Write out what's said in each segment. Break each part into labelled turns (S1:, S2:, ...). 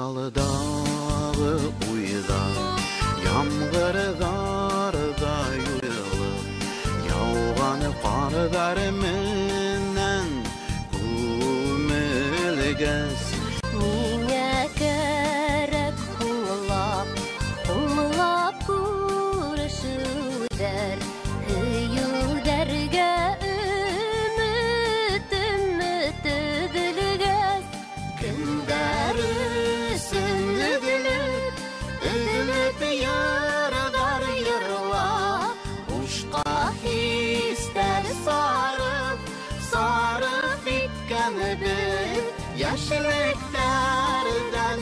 S1: Ялыдағы уйда, ямғырдарда юйылып, яуғаны қардар менен күмілгәс.
S2: Миңә кәрәк һуңлап күрешүдәр, һөйүдәргә өмөт өҙөлгәс. Кемдәр өсөн өҙөлөп ярҙар йырлап, бушҡа хистәр сарыф иткәнбеҙ. Йәшлектәрҙән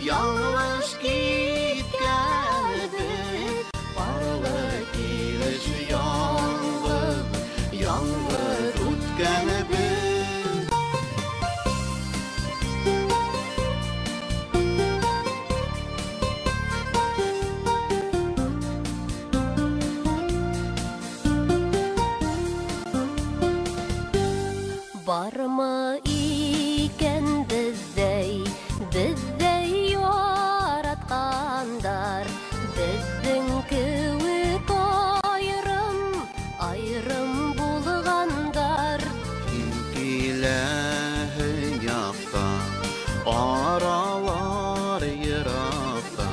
S2: яңылыш киткәнбеҙ. Парлы килеш яңғыҙ үткәнбеҙ. Бармы икән бездәй яраткандар, бездең кеүек айрым булгандар.
S1: Ким киләһе яҡта, аралар йыраҡта.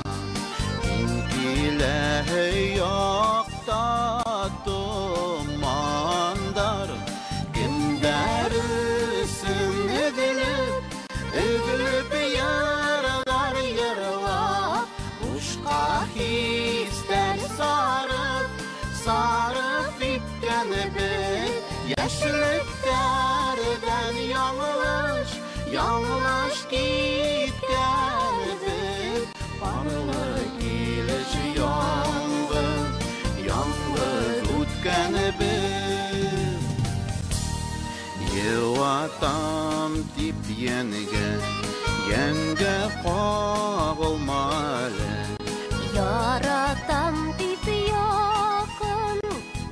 S1: Ким киләһе яҡта, томандар. Кемдәр өсөн өҙөлөп ярҙар йырлап, бушҡа хистәр сарыф иткәнбеҙ. Йәшлектәрҙән яңылыш киткәнбеҙ. Парлы килеш яңғыҙ үткәнбеҙ. Йыуатам тип йәнгә ҡағылмалы.
S2: Яратам тип яҡын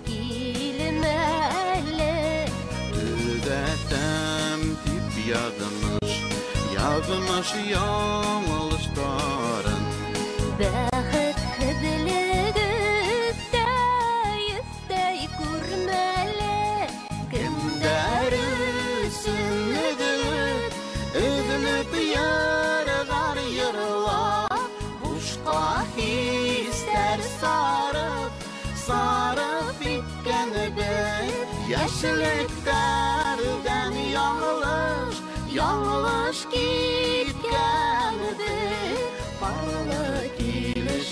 S2: килмәле.
S1: Төҙәтәм тип яҙмыш яңылыштарын.
S2: Бәхетһеҙлегеҙҙәй күрмәле.
S1: Кемдәр өсөн өҙөлөп ярҙар йырлап, бушҡа хистәр сарыф иткәнбеҙ. Йәшлектәрҙән яңылыш киткәнбеҙ. Парлы килеш